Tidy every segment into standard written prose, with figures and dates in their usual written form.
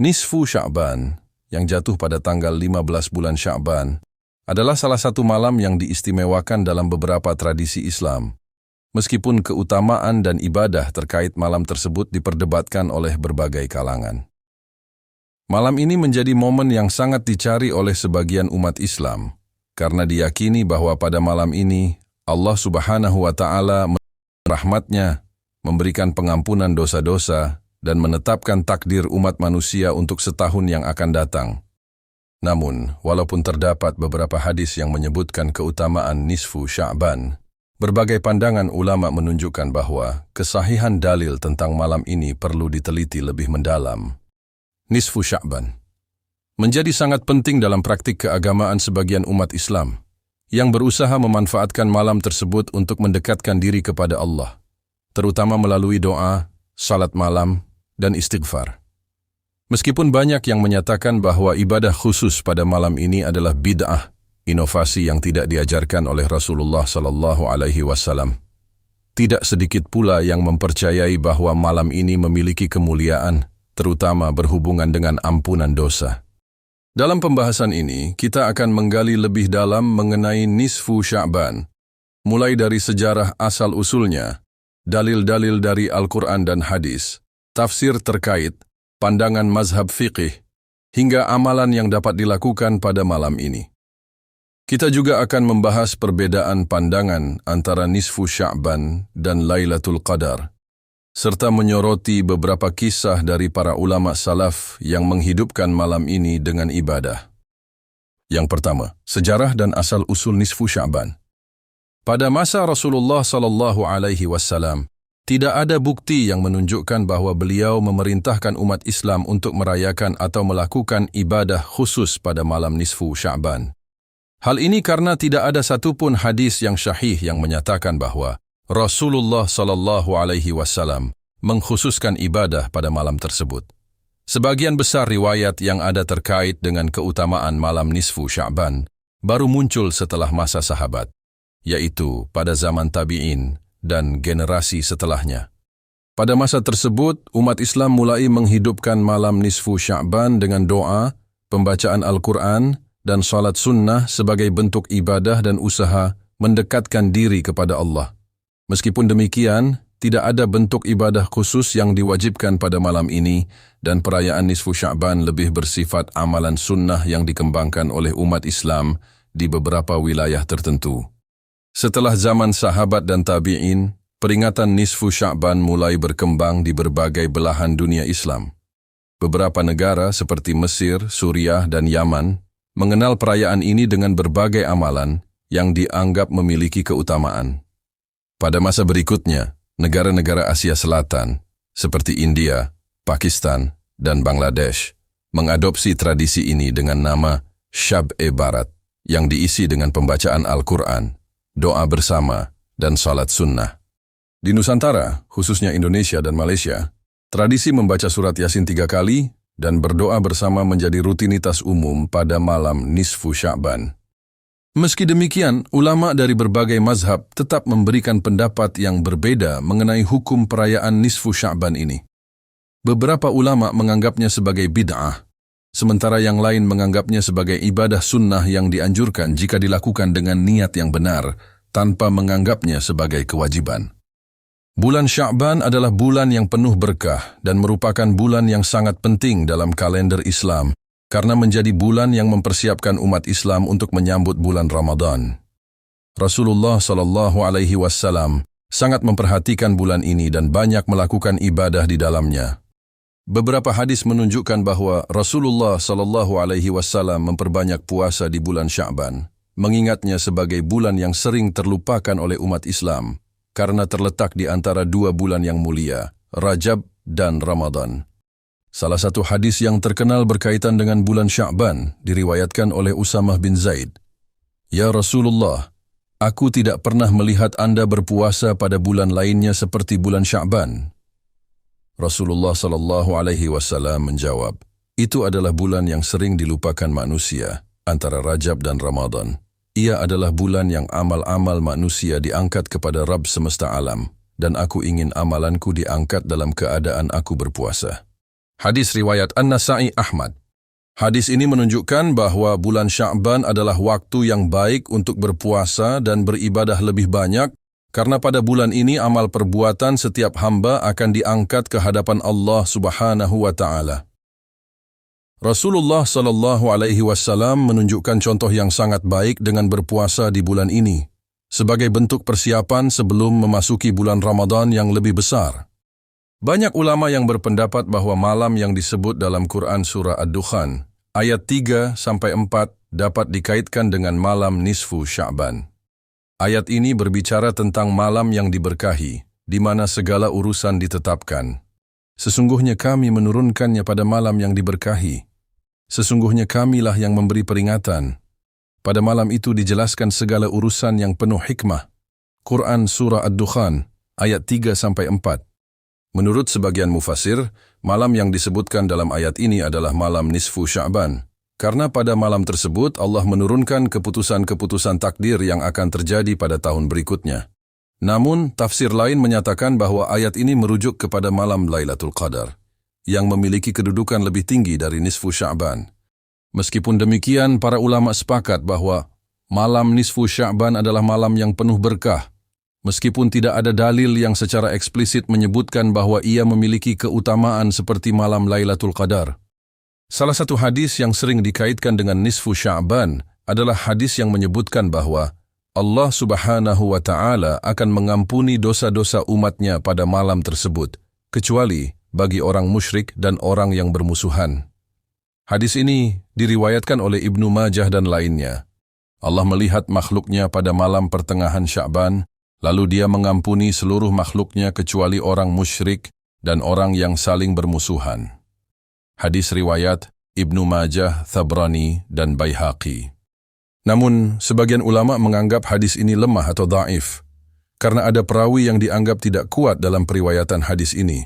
Nisfu Sya'ban, yang jatuh pada tanggal 15 bulan Sya'ban, adalah salah satu malam yang diistimewakan dalam beberapa tradisi Islam. Meskipun keutamaan dan ibadah terkait malam tersebut diperdebatkan oleh berbagai kalangan. Malam ini menjadi momen yang sangat dicari oleh sebagian umat Islam, karena diyakini bahwa pada malam ini Allah Subhanahu wa Ta'ala rahmatnya, memberikan pengampunan dosa-dosa, dan menetapkan takdir umat manusia untuk setahun yang akan datang. Namun, walaupun terdapat beberapa hadis yang menyebutkan keutamaan nisfu Sya'ban, berbagai pandangan ulama menunjukkan bahwa kesahihan dalil tentang malam ini perlu diteliti lebih mendalam. Nisfu Sya'ban menjadi sangat penting dalam praktik keagamaan sebagian umat Islam, yang berusaha memanfaatkan malam tersebut untuk mendekatkan diri kepada Allah, terutama melalui doa, salat malam, dan istighfar. Meskipun banyak yang menyatakan bahwa ibadah khusus pada malam ini adalah bid'ah, inovasi yang tidak diajarkan oleh Rasulullah SAW, tidak sedikit pula yang mempercayai bahwa malam ini memiliki kemuliaan, terutama berhubungan dengan ampunan dosa. Dalam pembahasan ini, kita akan menggali lebih dalam mengenai nisfu Sya'ban, mulai dari sejarah asal-usulnya, dalil-dalil dari Al-Quran dan hadis, tafsir terkait, pandangan mazhab fiqih, hingga amalan yang dapat dilakukan pada malam ini. Kita juga akan membahas perbedaan pandangan antara nisfu Sya'ban dan Lailatul Qadar, serta menyoroti beberapa kisah dari para ulama salaf yang menghidupkan malam ini dengan ibadah. Yang pertama, sejarah dan asal-usul nisfu Sya'ban. Pada masa Rasulullah SAW, tidak ada bukti yang menunjukkan bahwa beliau memerintahkan umat Islam untuk merayakan atau melakukan ibadah khusus pada malam nisfu Sya'ban. Hal ini karena tidak ada satupun hadis yang syahih yang menyatakan bahwa Rasulullah SAW mengkhususkan ibadah pada malam tersebut. Sebagian besar riwayat yang ada terkait dengan keutamaan malam nisfu Sya'ban baru muncul setelah masa sahabat, yaitu pada zaman tabi'in dan generasi setelahnya. Pada masa tersebut, umat Islam mulai menghidupkan malam nisfu Sya'ban dengan doa, pembacaan Al-Quran, dan salat sunnah sebagai bentuk ibadah dan usaha mendekatkan diri kepada Allah. Meskipun demikian, tidak ada bentuk ibadah khusus yang diwajibkan pada malam ini, dan perayaan nisfu Sya'ban lebih bersifat amalan sunnah yang dikembangkan oleh umat Islam di beberapa wilayah tertentu. Setelah zaman sahabat dan tabi'in, peringatan nisfu Sya'ban mulai berkembang di berbagai belahan dunia Islam. Beberapa negara seperti Mesir, Suriah, dan Yaman mengenal perayaan ini dengan berbagai amalan yang dianggap memiliki keutamaan. Pada masa berikutnya, negara-negara Asia Selatan seperti India, Pakistan, dan Bangladesh mengadopsi tradisi ini dengan nama Syab-e-Barat yang diisi dengan pembacaan Al-Quran, doa bersama, dan salat sunnah. Di Nusantara, khususnya Indonesia dan Malaysia, tradisi membaca surat Yasin 3 kali dan berdoa bersama menjadi rutinitas umum pada malam nisfu Sya'ban. Meski demikian, ulama dari berbagai mazhab tetap memberikan pendapat yang berbeda mengenai hukum perayaan nisfu Sya'ban ini. Beberapa ulama menganggapnya sebagai bid'ah, sementara yang lain menganggapnya sebagai ibadah sunnah yang dianjurkan jika dilakukan dengan niat yang benar, tanpa menganggapnya sebagai kewajiban. Bulan Sya'ban adalah bulan yang penuh berkah dan merupakan bulan yang sangat penting dalam kalender Islam, karena menjadi bulan yang mempersiapkan umat Islam untuk menyambut bulan Ramadan. Rasulullah SAW sangat memperhatikan bulan ini dan banyak melakukan ibadah di dalamnya. Beberapa hadis menunjukkan bahwa Rasulullah SAW memperbanyak puasa di bulan Sya'ban, mengingatnya sebagai bulan yang sering terlupakan oleh umat Islam, karena terletak di antara dua bulan yang mulia, Rajab dan Ramadan. Salah satu hadis yang terkenal berkaitan dengan bulan Sya'ban diriwayatkan oleh Usamah bin Zaid. Ya Rasulullah, aku tidak pernah melihat Anda berpuasa pada bulan lainnya seperti bulan Sya'ban. Rasulullah SAW menjawab, itu adalah bulan yang sering dilupakan manusia antara Rajab dan Ramadan. Ia adalah bulan yang amal-amal manusia diangkat kepada Rabb semesta alam, dan aku ingin amalanku diangkat dalam keadaan aku berpuasa. Hadis riwayat An-Nasa'i Ahmad. Hadis ini menunjukkan bahwa bulan Sya'ban adalah waktu yang baik untuk berpuasa dan beribadah lebih banyak, karena pada bulan ini amal perbuatan setiap hamba akan diangkat ke hadapan Allah Subhanahu wa Ta'ala. Rasulullah SAW menunjukkan contoh yang sangat baik dengan berpuasa di bulan ini, sebagai bentuk persiapan sebelum memasuki bulan Ramadan yang lebih besar. Banyak ulama yang berpendapat bahwa malam yang disebut dalam Quran Surah Ad-Dukhan, ayat 3-4 dapat dikaitkan dengan malam nisfu Sya'ban. Ayat ini berbicara tentang malam yang diberkahi, di mana segala urusan ditetapkan. Sesungguhnya kami menurunkannya pada malam yang diberkahi. Sesungguhnya kamilah yang memberi peringatan. Pada malam itu dijelaskan segala urusan yang penuh hikmah. Quran Surah Ad-Dukhan, ayat 3-4. Menurut sebagian mufassir, malam yang disebutkan dalam ayat ini adalah malam nisfu Sya'ban. Karena pada malam tersebut Allah menurunkan keputusan-keputusan takdir yang akan terjadi pada tahun berikutnya. Namun, tafsir lain menyatakan bahwa ayat ini merujuk kepada malam Lailatul Qadar, yang memiliki kedudukan lebih tinggi dari nisfu Sya'ban. Meskipun demikian, para ulama sepakat bahwa malam nisfu Sya'ban adalah malam yang penuh berkah, meskipun tidak ada dalil yang secara eksplisit menyebutkan bahwa ia memiliki keutamaan seperti malam Lailatul Qadar. Salah satu hadis yang sering dikaitkan dengan nisfu Sya'ban adalah hadis yang menyebutkan bahwa Allah Subhanahu wa Ta'ala akan mengampuni dosa-dosa umatnya pada malam tersebut, kecuali bagi orang musyrik dan orang yang bermusuhan. Hadis ini diriwayatkan oleh Ibnu Majah dan lainnya. Allah melihat makhluknya pada malam pertengahan Sya'ban, lalu dia mengampuni seluruh makhluknya kecuali orang musyrik dan orang yang saling bermusuhan. Hadis riwayat Ibnu Majah, Thabrani, dan Baihaqi. Namun, sebagian ulama menganggap hadis ini lemah atau dhaif, karena ada perawi yang dianggap tidak kuat dalam periwayatan hadis ini.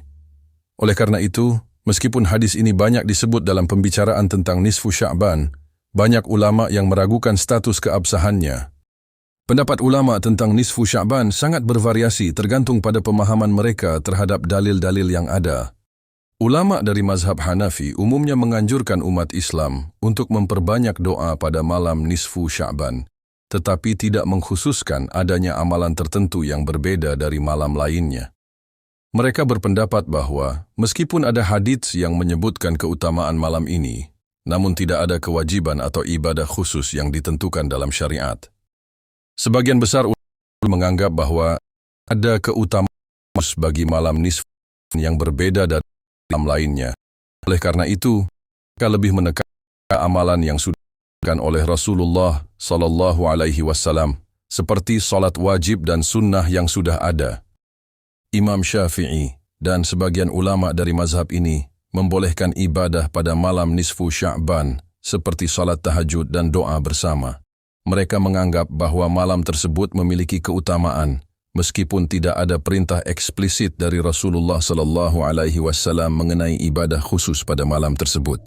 Oleh karena itu, meskipun hadis ini banyak disebut dalam pembicaraan tentang nisfu Sya'ban, banyak ulama yang meragukan status keabsahannya. Pendapat ulama tentang nisfu Sya'ban sangat bervariasi tergantung pada pemahaman mereka terhadap dalil-dalil yang ada. Ulama dari mazhab Hanafi umumnya menganjurkan umat Islam untuk memperbanyak doa pada malam nisfu Sya'ban, tetapi tidak mengkhususkan adanya amalan tertentu yang berbeda dari malam lainnya. Mereka berpendapat bahwa meskipun ada hadits yang menyebutkan keutamaan malam ini, namun tidak ada kewajiban atau ibadah khusus yang ditentukan dalam syariat. Sebagian besar ulama menganggap bahwa ada keutamaan bagi malam nisfu yang berbeda dari malam lainnya. Oleh karena itu, mereka lebih menekankan amalan yang sudah dilakukan oleh Rasulullah SAW, seperti salat wajib dan sunnah yang sudah ada. Imam Syafi'i dan sebagian ulama dari mazhab ini membolehkan ibadah pada malam nisfu Sya'ban, seperti salat tahajud dan doa bersama. Mereka menganggap bahwa malam tersebut memiliki keutamaan, meskipun tidak ada perintah eksplisit dari Rasulullah SAW mengenai ibadah khusus pada malam tersebut.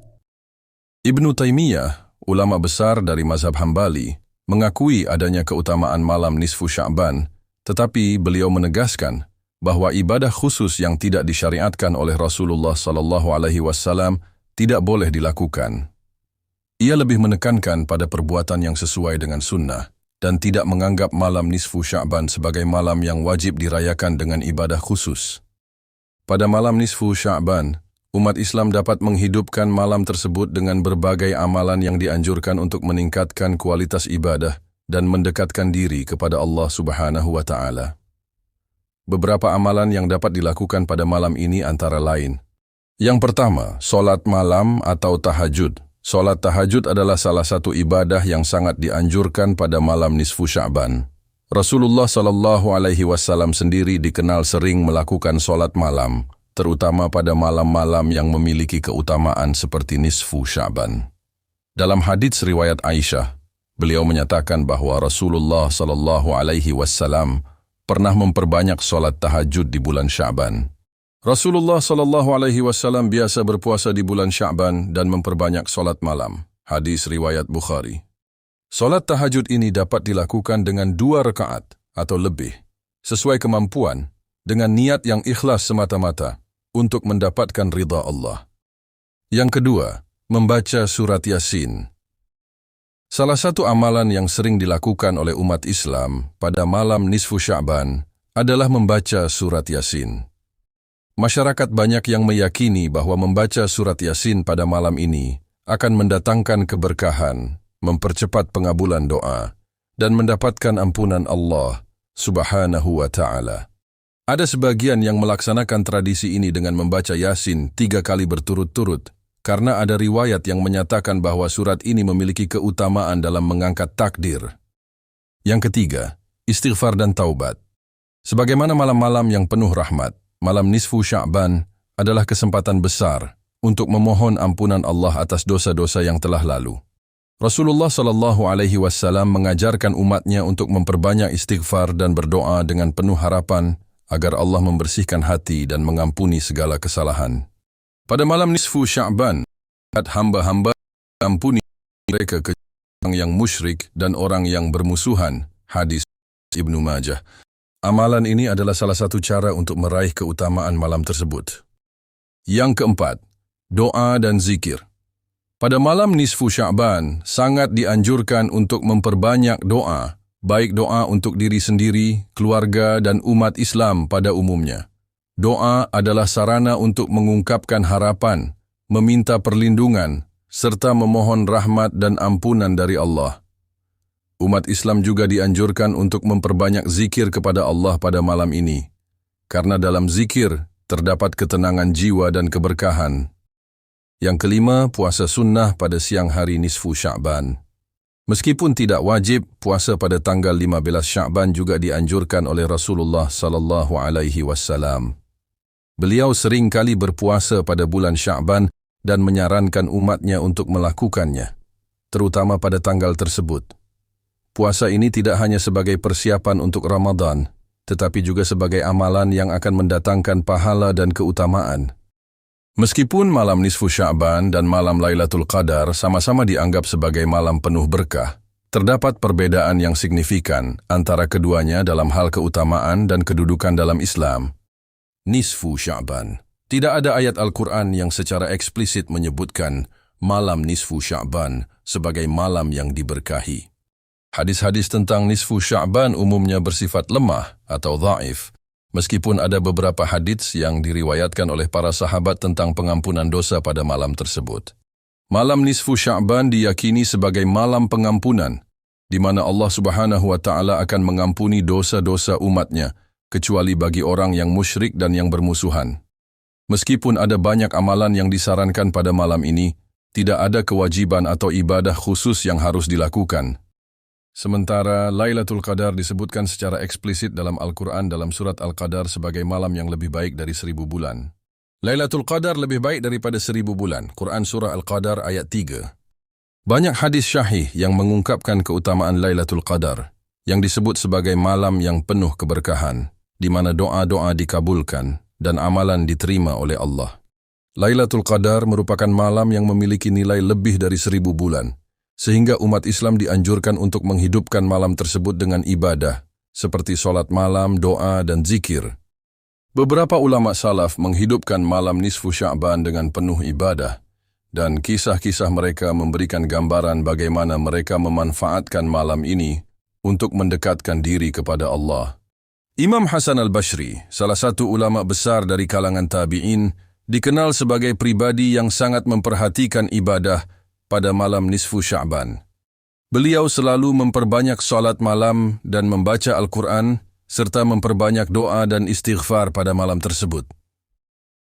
Ibnu Taimiyah, ulama besar dari mazhab Hambali, mengakui adanya keutamaan malam nisfu Sya'ban, tetapi beliau menegaskan bahwa ibadah khusus yang tidak disyariatkan oleh Rasulullah SAW tidak boleh dilakukan. Ia lebih menekankan pada perbuatan yang sesuai dengan sunnah, dan tidak menganggap malam nisfu Sya'ban sebagai malam yang wajib dirayakan dengan ibadah khusus. Pada malam nisfu Sya'ban, umat Islam dapat menghidupkan malam tersebut dengan berbagai amalan yang dianjurkan untuk meningkatkan kualitas ibadah dan mendekatkan diri kepada Allah Subhanahu wa Ta'ala. Beberapa amalan yang dapat dilakukan pada malam ini antara lain. Yang pertama, salat malam atau tahajud. Salat tahajud adalah salah satu ibadah yang sangat dianjurkan pada malam nisfu Sya'ban. Rasulullah SAW sendiri dikenal sering melakukan salat malam, terutama pada malam-malam yang memiliki keutamaan seperti nisfu Sya'ban. Dalam hadits riwayat Aisyah, beliau menyatakan bahwa Rasulullah SAW pernah memperbanyak salat tahajud di bulan Sya'ban. Rasulullah SAW biasa berpuasa di bulan Sya'ban dan memperbanyak salat malam. Hadis riwayat Bukhari. Salat tahajud ini dapat dilakukan dengan 2 rakaat atau lebih, sesuai kemampuan, dengan niat yang ikhlas semata-mata untuk mendapatkan ridha Allah. Yang kedua, membaca surat Yasin. Salah satu amalan yang sering dilakukan oleh umat Islam pada malam nisfu Sya'ban adalah membaca surat Yasin. Masyarakat banyak yang meyakini bahwa membaca surat Yasin pada malam ini akan mendatangkan keberkahan, mempercepat pengabulan doa, dan mendapatkan ampunan Allah Subhanahu wa Ta'ala. Ada sebagian yang melaksanakan tradisi ini dengan membaca Yasin 3 kali berturut-turut, karena ada riwayat yang menyatakan bahwa surat ini memiliki keutamaan dalam mengangkat takdir. Yang ketiga, istighfar dan taubat. Sebagaimana malam-malam yang penuh rahmat, malam nisfu Sya'ban adalah kesempatan besar untuk memohon ampunan Allah atas dosa-dosa yang telah lalu. Rasulullah SAW mengajarkan umatnya untuk memperbanyak istighfar dan berdoa dengan penuh harapan agar Allah membersihkan hati dan mengampuni segala kesalahan. Pada malam nisfu Sya'ban, hamba-hamba ampuni mereka orang yang musyrik dan orang yang bermusuhan. Hadis Ibnu Majah. Amalan ini adalah salah satu cara untuk meraih keutamaan malam tersebut. Yang keempat, doa dan zikir. Pada malam nisfu Sya'ban, sangat dianjurkan untuk memperbanyak doa, baik doa untuk diri sendiri, keluarga, dan umat Islam pada umumnya. Doa adalah sarana untuk mengungkapkan harapan, meminta perlindungan, serta memohon rahmat dan ampunan dari Allah. Umat Islam juga dianjurkan untuk memperbanyak zikir kepada Allah pada malam ini, karena dalam zikir terdapat ketenangan jiwa dan keberkahan. Yang kelima, puasa sunnah pada siang hari nisfu Sya'ban. Meskipun tidak wajib, puasa pada tanggal 15 Sya'ban juga dianjurkan oleh Rasulullah SAW. Beliau sering kali berpuasa pada bulan Sya'ban dan menyarankan umatnya untuk melakukannya, terutama pada tanggal tersebut. Puasa ini tidak hanya sebagai persiapan untuk Ramadan, tetapi juga sebagai amalan yang akan mendatangkan pahala dan keutamaan. Meskipun malam nisfu Sya'ban dan malam Lailatul Qadar sama-sama dianggap sebagai malam penuh berkah, terdapat perbedaan yang signifikan antara keduanya dalam hal keutamaan dan kedudukan dalam Islam. Nisfu Sya'ban. Tidak ada ayat Al-Quran yang secara eksplisit menyebutkan malam nisfu Sya'ban sebagai malam yang diberkahi. Hadis-hadis tentang nisfu Sya'ban umumnya bersifat lemah atau dhaif, meskipun ada beberapa hadits yang diriwayatkan oleh para sahabat tentang pengampunan dosa pada malam tersebut. Malam nisfu Sya'ban diyakini sebagai malam pengampunan, di mana Allah Subhanahu wa Ta'ala akan mengampuni dosa-dosa umatnya, kecuali bagi orang yang musyrik dan yang bermusuhan. Meskipun ada banyak amalan yang disarankan pada malam ini, tidak ada kewajiban atau ibadah khusus yang harus dilakukan. Sementara Lailatul Qadar disebutkan secara eksplisit dalam Al-Quran dalam surat Al-Qadar sebagai malam yang lebih baik dari 1000 bulan. Lailatul Qadar lebih baik daripada 1000 bulan. Quran Surah Al-Qadar ayat 3. Banyak hadis syahih yang mengungkapkan keutamaan Lailatul Qadar, yang disebut sebagai malam yang penuh keberkahan, di mana doa-doa dikabulkan dan amalan diterima oleh Allah. Lailatul Qadar merupakan malam yang memiliki nilai lebih dari 1000 bulan, sehingga umat Islam dianjurkan untuk menghidupkan malam tersebut dengan ibadah, seperti sholat malam, doa, dan zikir. Beberapa ulama salaf menghidupkan malam nisfu Sya'ban dengan penuh ibadah, dan kisah-kisah mereka memberikan gambaran bagaimana mereka memanfaatkan malam ini untuk mendekatkan diri kepada Allah. Imam Hasan al-Bashri, salah satu ulama besar dari kalangan tabi'in, dikenal sebagai pribadi yang sangat memperhatikan ibadah pada malam nisfu Sya'ban. Beliau selalu memperbanyak salat malam dan membaca Al-Quran, serta memperbanyak doa dan istighfar pada malam tersebut.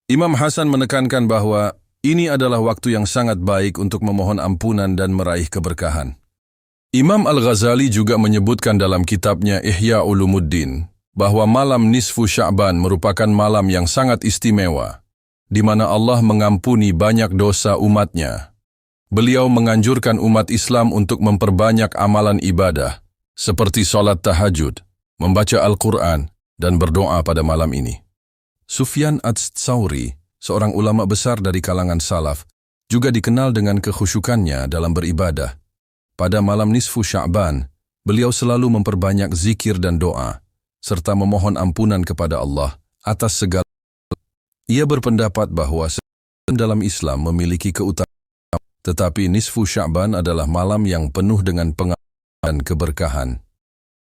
Imam Hasan menekankan bahwa ini adalah waktu yang sangat baik untuk memohon ampunan dan meraih keberkahan. Imam Al-Ghazali juga menyebutkan dalam kitabnya Ihya Ulumuddin bahwa malam nisfu Sya'ban merupakan malam yang sangat istimewa, di mana Allah mengampuni banyak dosa umatnya. Beliau menganjurkan umat Islam untuk memperbanyak amalan ibadah, seperti sholat tahajud, membaca Al-Quran, dan berdoa pada malam ini. Sufyan Ats-Tsauri, seorang ulama besar dari kalangan salaf, juga dikenal dengan kekhusyukannya dalam beribadah. Pada malam nisfu Sya'ban, beliau selalu memperbanyak zikir dan doa, serta memohon ampunan kepada Allah atas segala. Ia berpendapat bahwa dalam Islam memiliki keutamaan, tetapi nisfu Sya'ban adalah malam yang penuh dengan pengampunan dan keberkahan.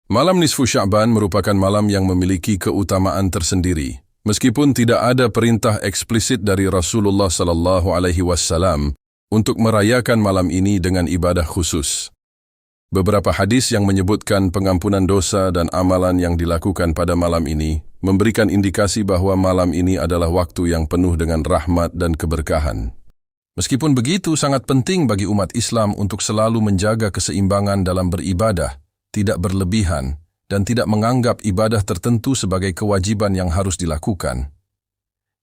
Malam nisfu Sya'ban merupakan malam yang memiliki keutamaan tersendiri, meskipun tidak ada perintah eksplisit dari Rasulullah SAW untuk merayakan malam ini dengan ibadah khusus. Beberapa hadis yang menyebutkan pengampunan dosa dan amalan yang dilakukan pada malam ini memberikan indikasi bahwa malam ini adalah waktu yang penuh dengan rahmat dan keberkahan. Meskipun begitu, sangat penting bagi umat Islam untuk selalu menjaga keseimbangan dalam beribadah, tidak berlebihan, dan tidak menganggap ibadah tertentu sebagai kewajiban yang harus dilakukan.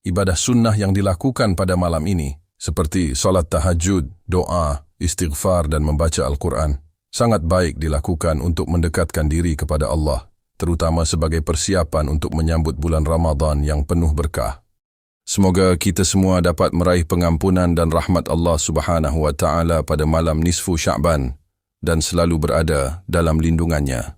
Ibadah sunnah yang dilakukan pada malam ini, seperti salat tahajud, doa, istighfar, dan membaca Al-Quran, sangat baik dilakukan untuk mendekatkan diri kepada Allah, terutama sebagai persiapan untuk menyambut bulan Ramadan yang penuh berkah. Semoga kita semua dapat meraih pengampunan dan rahmat Allah Subhanahu wa Ta'ala pada malam nisfu Sya'ban dan selalu berada dalam lindungannya.